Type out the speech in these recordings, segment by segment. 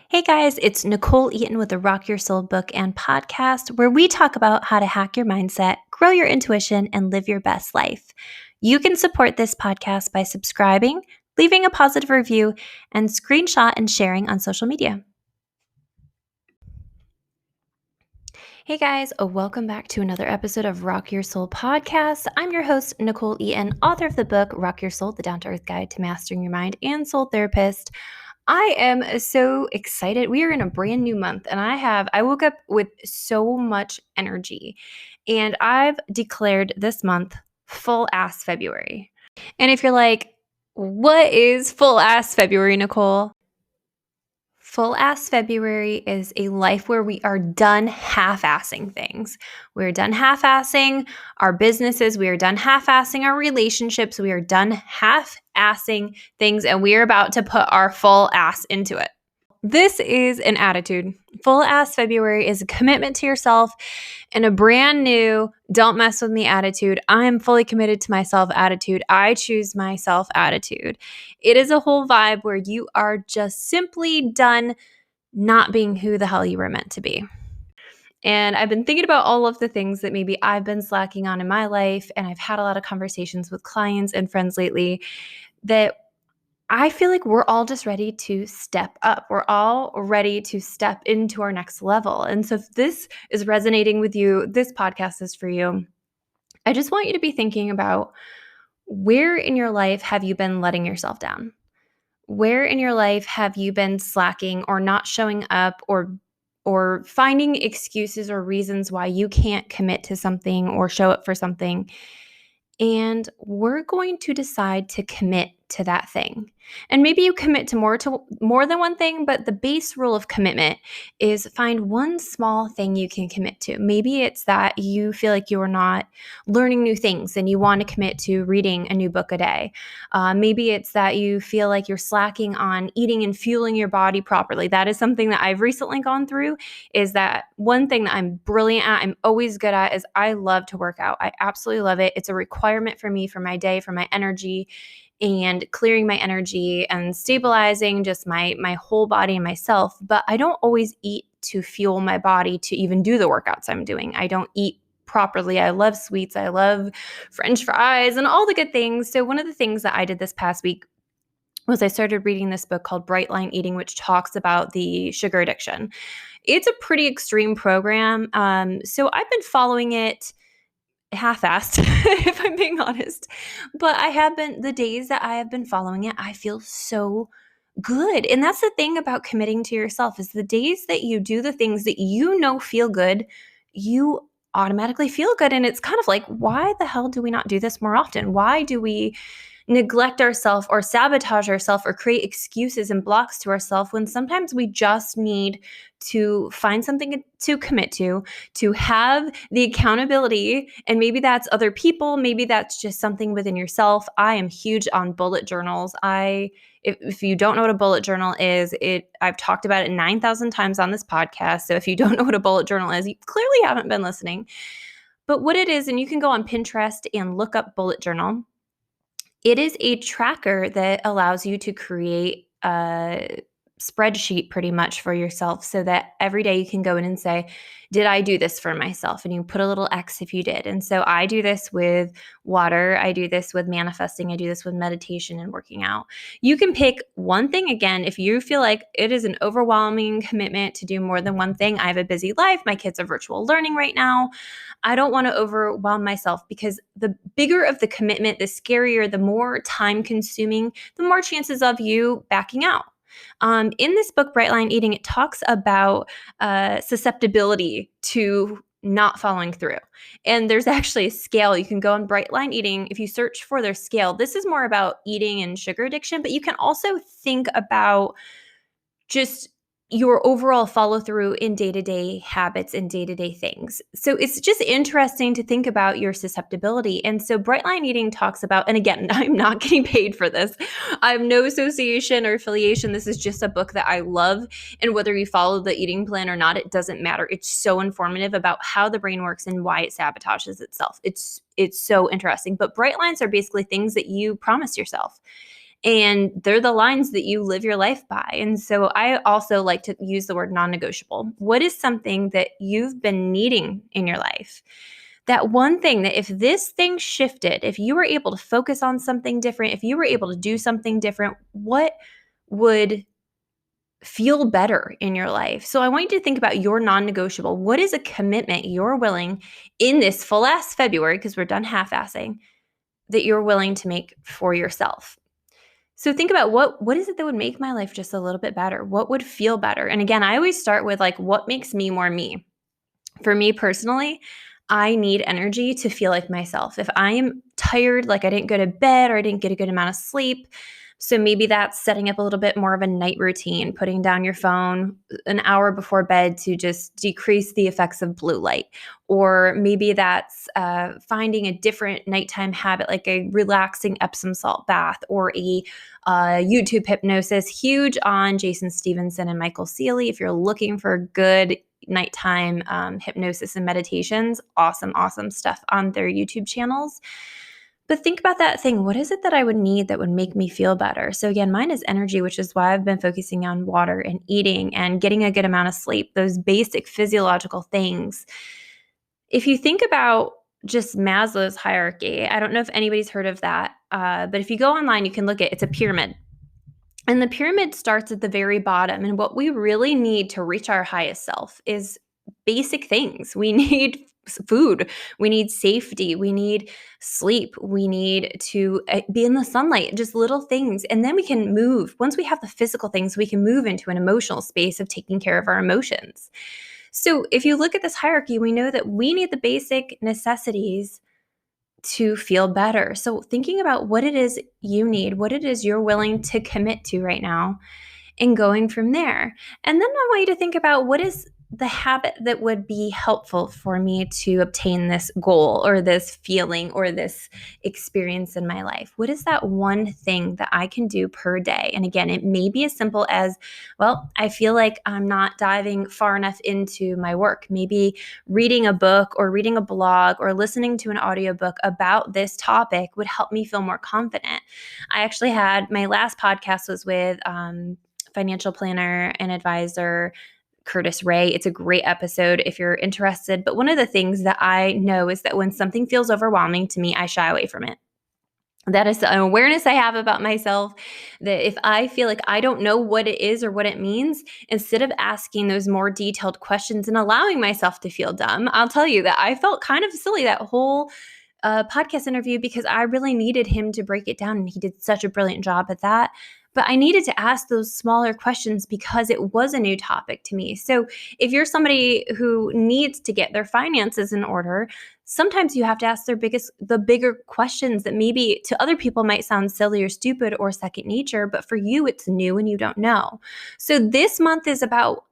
Hey guys, it's Nichole Eaton with the Rock Your Soul book and podcast, where we talk about how to hack your mindset, grow your intuition, and live your best life. You can support this podcast by subscribing, leaving a positive review, and screenshot and sharing on social media. Hey guys, welcome back to another episode of Rock Your Soul podcast. I'm your host, Nichole Eaton, author of the book Rock Your Soul, the Down to Earth Guide to Mastering Your Mind and Soul Therapist. I am so excited. We are in a brand new month and I woke up with so much energy, and I've declared this month full ass February. And if you're like, what is full ass February, Nichole? Full ass February is a life where we are done half-assing things. We're done half-assing our businesses. We are done half-assing our relationships. We are done half-assing things, and we are about to put our full ass into it. This is an attitude. Full ass February is a commitment to yourself and a brand new don't mess with me attitude. I am fully committed to myself attitude. I choose myself attitude. It is a whole vibe where you are just simply done not being who the hell you were meant to be. And I've been thinking about all of the things that maybe I've been slacking on in my life, and I've had a lot of conversations with clients and friends lately that I feel like we're all just ready to step up. We're all ready to step into our next level. And so if this is resonating with you, this podcast is for you. I just want you to be thinking about, where in your life have you been letting yourself down? Where in your life have you been slacking or not showing up, or finding excuses or reasons why you can't commit to something or show up for something? And we're going to decide to commit to that thing. And maybe you commit to more than one thing, but the base rule of commitment is find one small thing you can commit to. Maybe it's that you feel like you are not learning new things and you want to commit to reading a new book a day. Maybe it's that you feel like you're slacking on eating and fueling your body properly. That is something that I've recently gone through, is that one thing that I'm brilliant at, I'm always good at, is I love to work out. I absolutely love it. It's a requirement for me, for my day, for my energy, and clearing my energy and stabilizing just my whole body and myself. But I don't always eat to fuel my body to even do the workouts I'm doing. I don't eat properly. I love sweets. I love French fries and all the good things. So one of the things that I did this past week was I started reading this book called Bright Line Eating, which talks about the sugar addiction. It's a pretty extreme program. So I've been following it half-assed, if I'm being honest. But the days that I have been following it, I feel so good. And that's the thing about committing to yourself, is the days that you do the things that you know feel good, you automatically feel good. And it's kind of like, why the hell do we not do this more often? Why do we neglect ourselves or sabotage ourselves or create excuses and blocks to ourselves, when sometimes we just need to find something to commit to have the accountability? And maybe that's other people, maybe that's just something within yourself. I am huge on bullet journals. If you don't know what a bullet journal is, I've talked about it 9,000 times on this podcast. So if you don't know what a bullet journal is, you clearly haven't been listening. But what it is, and you can go on Pinterest and look up bullet journal. It is a tracker that allows you to create a spreadsheet pretty much for yourself, so that every day you can go in and say, did I do this for myself? And you put a little X if you did. And so I do this with water. I do this with manifesting. I do this with meditation and working out. You can pick one thing. Again, if you feel like it is an overwhelming commitment to do more than one thing. I have a busy life. My kids are virtual learning right now. I don't want to overwhelm myself, because the bigger of the commitment, the scarier, the more time consuming, the more chances of you backing out. In this book, Bright Line Eating, it talks about susceptibility to not following through. And there's actually a scale. You can go on Bright Line Eating. If you search for their scale, this is more about eating and sugar addiction, but you can also think about just your overall follow through in day-to-day habits and day-to-day things. So it's just interesting to think about your susceptibility. And so Bright Line Eating talks about, and again, I'm not getting paid for this. I have no association or affiliation. This is just a book that I love. And whether you follow the eating plan or not, it doesn't matter. It's so informative about how the brain works and why it sabotages itself. It's so interesting. But bright lines are basically things that you promise yourself. And they're the lines that you live your life by. And so I also like to use the word non-negotiable. What is something that you've been needing in your life? That one thing that if this thing shifted, if you were able to focus on something different, if you were able to do something different, what would feel better in your life? So I want you to think about your non-negotiable. What is a commitment you're willing in this full ass February, because we're done half-assing, that you're willing to make for yourself? So think about what is it that would make my life just a little bit better? What would feel better? And again, I always start with like, what makes me more me? For me personally, I need energy to feel like myself. If I am tired, like I didn't go to bed or I didn't get a good amount of sleep, so maybe that's setting up a little bit more of a night routine, putting down your phone an hour before bed to just decrease the effects of blue light. Or maybe that's finding a different nighttime habit, like a relaxing Epsom salt bath or a YouTube hypnosis. Huge on Jason Stevenson and Michael Seeley. If you're looking for good nighttime hypnosis and meditations, awesome stuff on their YouTube channels. But think about that thing. What is it that I would need that would make me feel better? So again, mine is energy, which is why I've been focusing on water and eating and getting a good amount of sleep, those basic physiological things. If you think about just Maslow's hierarchy, I don't know if anybody's heard of that, but if you go online, you can look at it's a pyramid. And the pyramid starts at the very bottom. And what we really need to reach our highest self is basic things. We need food, we need safety, we need sleep, we need to be in the sunlight, just little things. And then we can move. Once we have the physical things, we can move into an emotional space of taking care of our emotions. So if you look at this hierarchy, we know that we need the basic necessities to feel better. So thinking about what it is you need, what it is you're willing to commit to right now, and going from there. And then I want you to think about what is the habit that would be helpful for me to obtain this goal or this feeling or this experience in my life. What is that one thing that I can do per day? And again, it may be as simple as, well, I feel like I'm not diving far enough into my work. Maybe reading a book or reading a blog or listening to an audiobook about this topic would help me feel more confident. I actually had my last podcast was with financial planner and advisor Curtis Ray. It's a great episode if you're interested. But one of the things that I know is that when something feels overwhelming to me, I shy away from it. That is an awareness I have about myself, that if I feel like I don't know what it is or what it means, instead of asking those more detailed questions and allowing myself to feel dumb, I'll tell you that I felt kind of silly that whole podcast interview because I really needed him to break it down, and he did such a brilliant job at that. But I needed to ask those smaller questions because it was a new topic to me. So if you're somebody who needs to get their finances in order, sometimes you have to ask the bigger questions that maybe to other people might sound silly or stupid or second nature, but for you, it's new and you don't know. So this month is about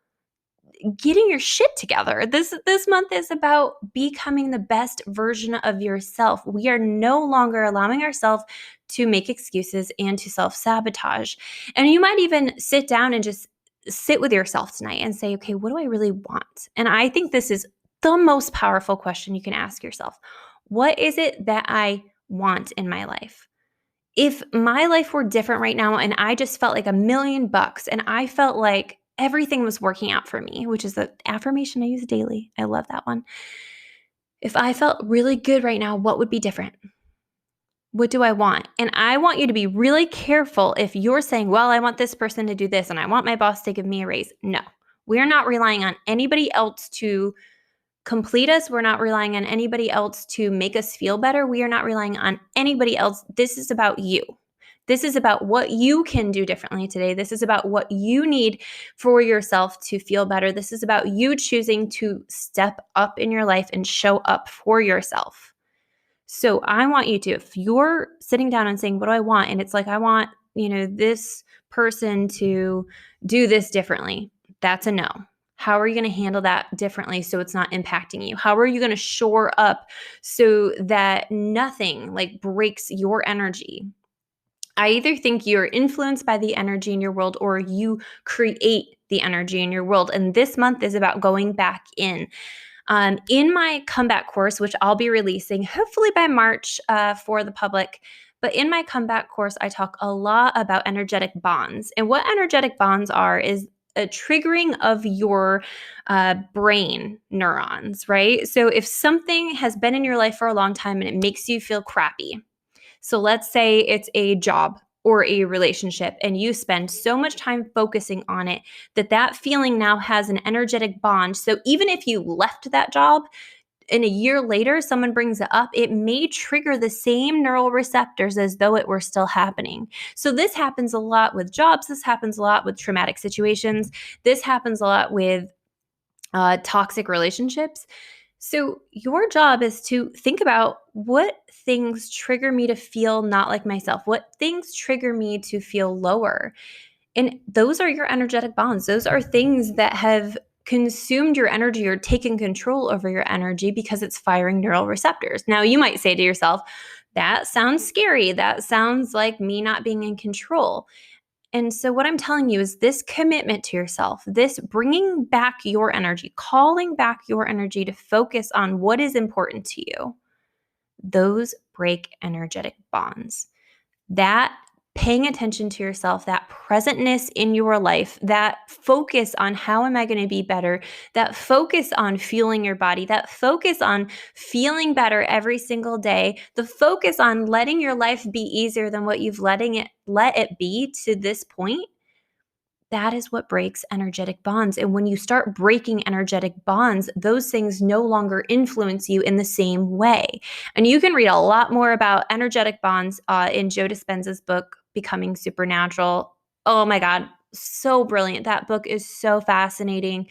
getting your shit together. This month is about becoming the best version of yourself. We are no longer allowing ourselves to make excuses and to self-sabotage. And you might even sit down and just sit with yourself tonight and say, okay, what do I really want? And I think this is the most powerful question you can ask yourself. What is it that I want in my life? If my life were different right now and I just felt like $1,000,000 and I felt like everything was working out for me, which is an affirmation I use daily. I love that one. If I felt really good right now, what would be different? What do I want? And I want you to be really careful if you're saying, well, I want this person to do this and I want my boss to give me a raise. No, we're not relying on anybody else to complete us. We're not relying on anybody else to make us feel better. We are not relying on anybody else. This is about you. This is about what you can do differently today. This is about what you need for yourself to feel better. This is about you choosing to step up in your life and show up for yourself. So I want you to, if you're sitting down and saying, what do I want? And it's like, I want, this person to do this differently. That's a no. How are you going to handle that differently so it's not impacting you? How are you going to shore up so that nothing like breaks your energy? I either think you're influenced by the energy in your world or you create the energy in your world. And this month is about going back in. In my comeback course, which I'll be releasing hopefully by March for the public, But in my comeback course, I talk a lot about energetic bonds. And what energetic bonds are is a triggering of your brain neurons, right? So if something has been in your life for a long time and it makes you feel crappy, so let's say it's a job or a relationship and you spend so much time focusing on it that that feeling now has an energetic bond. So even if you left that job and a year later someone brings it up, it may trigger the same neural receptors as though it were still happening. So this happens a lot with jobs. This happens a lot with traumatic situations. This happens a lot with toxic relationships. So, your job is to think about what things trigger me to feel not like myself, what things trigger me to feel lower. And those are your energetic bonds. Those are things that have consumed your energy or taken control over your energy because it's firing neural receptors. Now, you might say to yourself, that sounds scary. That sounds like me not being in control. And so, what I'm telling you is this commitment to yourself, this bringing back your energy, calling back your energy to focus on what is important to you, those break energetic bonds. That paying attention to yourself, that presentness in your life, that focus on how am I going to be better, that focus on fueling your body, that focus on feeling better every single day, the focus on letting your life be easier than what you've let it be to this point. That is what breaks energetic bonds. And when you start breaking energetic bonds, those things no longer influence you in the same way. And you can read a lot more about energetic bonds in Joe Dispenza's book, Becoming Supernatural. Oh my God, so brilliant. That book is so fascinating.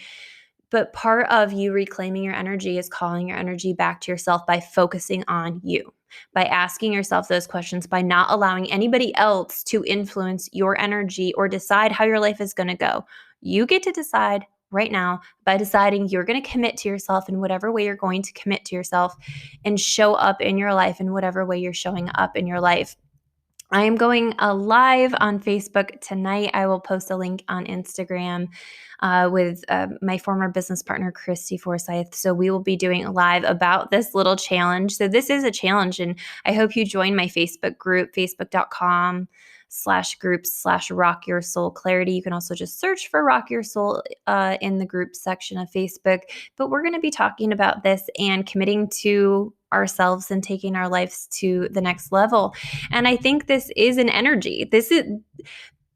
But part of you reclaiming your energy is calling your energy back to yourself by focusing on you, by asking yourself those questions, by not allowing anybody else to influence your energy or decide how your life is going to go. You get to decide right now by deciding you're going to commit to yourself in whatever way you're going to commit to yourself and show up in your life in whatever way you're showing up in your life. I am going live on Facebook tonight. I will post a link on Instagram with my former business partner, Christy Forsyth. So we will be doing a live about this little challenge. So this is a challenge, and I hope you join my Facebook group, facebook.com/groups/rock your soul clarity. You can also just search for Rock Your Soul in the group section of Facebook. But we're going to be talking about this and committing to ourselves and taking our lives to the next level. And I think this is an energy. This is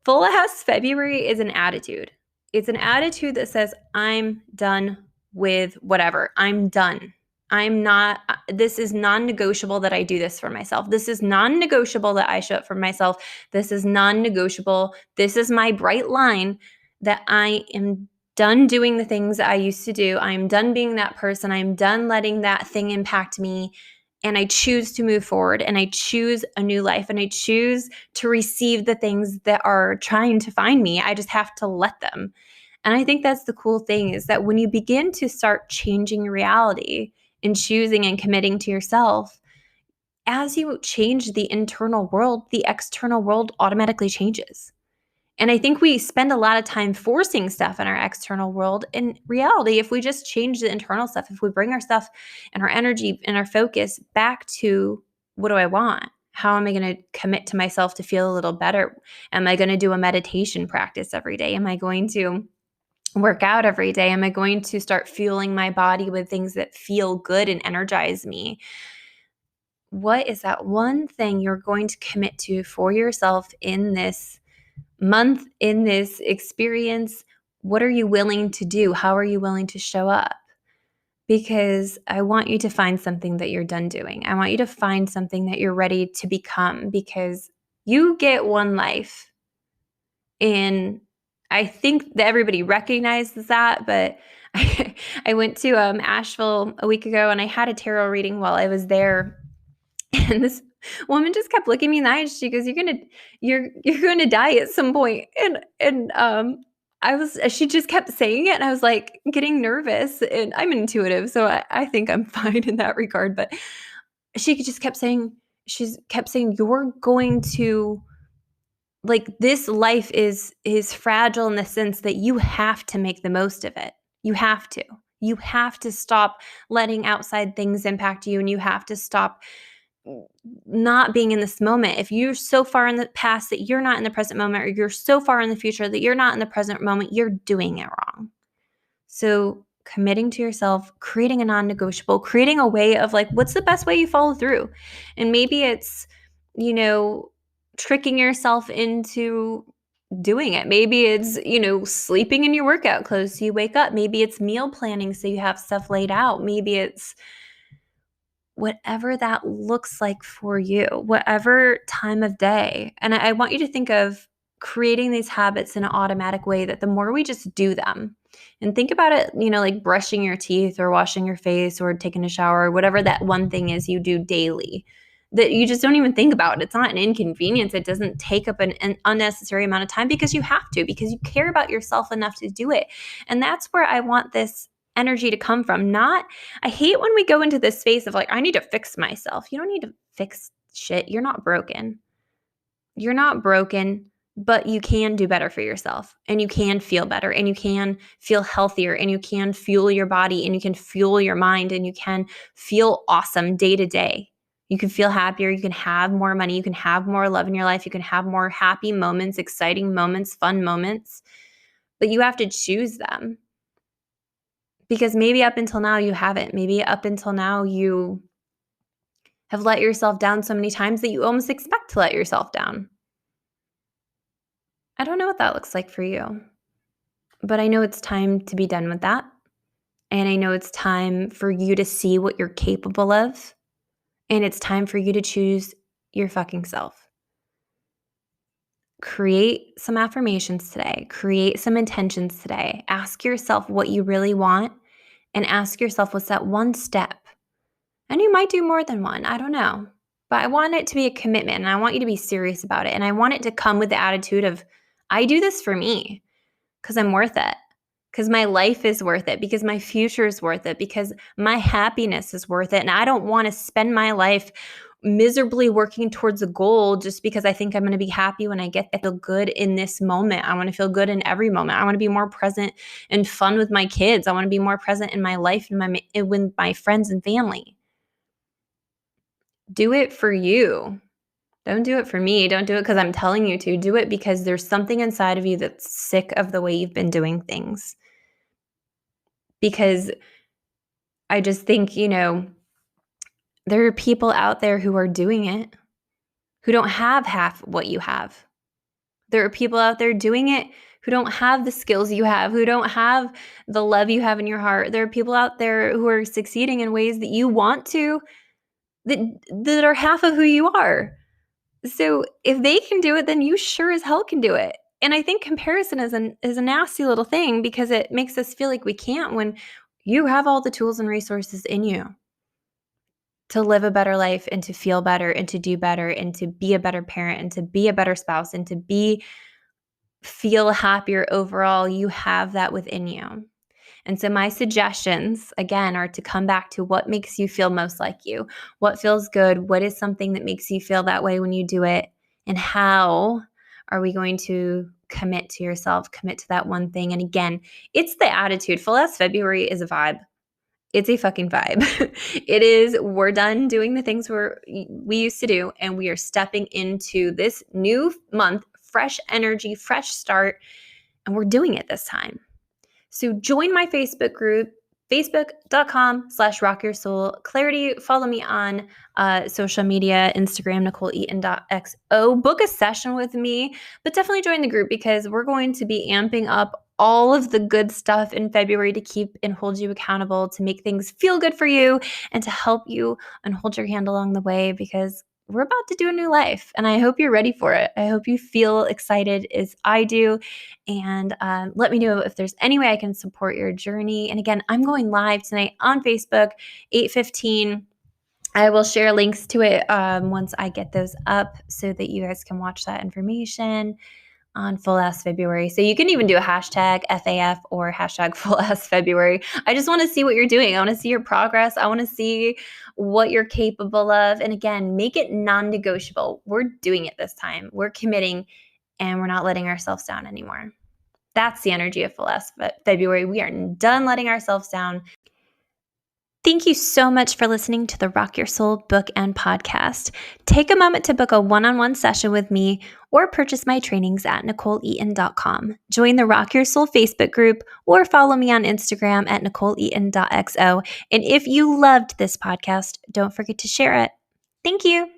full ass February is an attitude. It's an attitude that says, I'm done with whatever. I'm done. I'm not, this is non-negotiable that I do this for myself. This is non-negotiable that I show up for myself. This is non-negotiable. This is my bright line that I am done doing the things that I used to do. I'm done being that person. I'm done letting that thing impact me. And I choose to move forward and I choose a new life and I choose to receive the things that are trying to find me. I just have to let them. And I think that's the cool thing is that when you begin to start changing your reality and choosing and committing to yourself, as you change the internal world, the external world automatically changes. And I think we spend a lot of time forcing stuff in our external world. In reality, if we just change the internal stuff, if we bring our stuff and our energy and our focus back to what do I want? How am I going to commit to myself to feel a little better? Am I going to do a meditation practice every day? Am I going to work out every day? Am I going to start fueling my body with things that feel good and energize me? What is that one thing you're going to commit to for yourself in this month, in this experience? What are you willing to do? How are you willing to show up? Because I want you to find something that you're done doing. I want you to find something that you're ready to become because you get one life. And I think that everybody recognizes that, but I went to Asheville a week ago and I had a tarot reading while I was there. And this woman just kept looking me in the eyes. She goes, you're gonna die at some point." And she just kept saying it and I was like getting nervous, and I'm intuitive, so I think I'm fine in that regard. But she just kept saying, "You're going to, like, this life is fragile in the sense that you have to make the most of it. You have to stop letting outside things impact you, and you have to stop not being in this moment. If you're so far in the past that you're not in the present moment, or you're so far in the future that you're not in the present moment, you're doing it wrong. So committing to yourself, creating a non-negotiable, creating a way of like, what's the best way you follow through? And maybe it's, tricking yourself into doing it. Maybe it's, sleeping in your workout clothes so you wake up. Maybe it's meal planning so you have stuff laid out. Maybe it's whatever that looks like for you, whatever time of day. And I want you to think of creating these habits in an automatic way that the more we just do them, and think about it, like brushing your teeth or washing your face or taking a shower, or whatever that one thing is you do daily that you just don't even think about. It's not an inconvenience. It doesn't take up an unnecessary amount of time because you have to, because you care about yourself enough to do it. And that's where I want this energy to come from. I hate when we go into this space of like, I need to fix myself. You don't need to fix shit. You're not broken. You're not broken, but you can do better for yourself, and you can feel better, and you can feel healthier, and you can fuel your body, and you can fuel your mind, and you can feel awesome day to day. You can feel happier. You can have more money. You can have more love in your life. You can have more happy moments, exciting moments, fun moments, but you have to choose them. Because maybe up until now you haven't. Maybe up until now you have let yourself down so many times that you almost expect to let yourself down. I don't know what that looks like for you, but I know it's time to be done with that. And I know it's time for you to see what you're capable of. And it's time for you to choose your fucking self. Create some affirmations today. Create some intentions today. Ask yourself what you really want, and ask yourself, what's that one step? And you might do more than one. I don't know. But I want it to be a commitment, and I want you to be serious about it. And I want it to come with the attitude of, I do this for me because I'm worth it, because my life is worth it, because my future is worth it, because my happiness is worth it. And I don't want to spend my life miserably working towards a goal just because I think I'm going to be happy when I get there. I feel good in this moment. I want to feel good in every moment. I want to be more present and fun with my kids. I want to be more present in my life and with my friends and family. Do it for you. Don't do it for me. Don't do it because I'm telling you to. Do it because there's something inside of you that's sick of the way you've been doing things. Because I just think, there are people out there who are doing it who don't have half what you have. There are people out there doing it who don't have the skills you have, who don't have the love you have in your heart. There are people out there who are succeeding in ways that you want to, that are half of who you are. So if they can do it, then you sure as hell can do it. And I think comparison is a nasty little thing, because it makes us feel like we can't, when you have all the tools and resources in you to live a better life, and to feel better, and to do better, and to be a better parent, and to be a better spouse, and to feel happier overall. You have that within you. And so my suggestions, again, are to come back to what makes you feel most like you, what feels good, what is something that makes you feel that way when you do it, and how are we going to commit to yourself, commit to that one thing. And again, it's the attitude. Full Ass February is a vibe. It's a fucking vibe. It is, we're done doing the things we used to do, and we are stepping into this new month, fresh energy, fresh start, and we're doing it this time. So join my Facebook group, facebook.com/rockyoursoul. Clarity, follow me on social media, Instagram, NicholeEaton.xo. Book a session with me, but definitely join the group, because we're going to be amping up all of the good stuff in February to keep and hold you accountable, to make things feel good for you, and to help you and hold your hand along the way, because we're about to do a new life, and I hope you're ready for it. I hope you feel excited as I do, and let me know if there's any way I can support your journey. And again, I'm going live tonight on Facebook, 8:15. I will share links to it once I get those up, so that you guys can watch that information on Full Ass February. So you can even do a hashtag FAF or hashtag Full Ass February. I just want to see what you're doing. I want to see your progress. I want to see what you're capable of. And again, make it non-negotiable. We're doing it this time. We're committing, and we're not letting ourselves down anymore. That's the energy of Full Ass February. We are done letting ourselves down. Thank you so much for listening to the Rock Your Soul book and podcast. Take a moment to book a one-on-one session with me or purchase my trainings at NicholeEaton.com. Join the Rock Your Soul Facebook group or follow me on Instagram at NicholeEaton.xo. And if you loved this podcast, don't forget to share it. Thank you.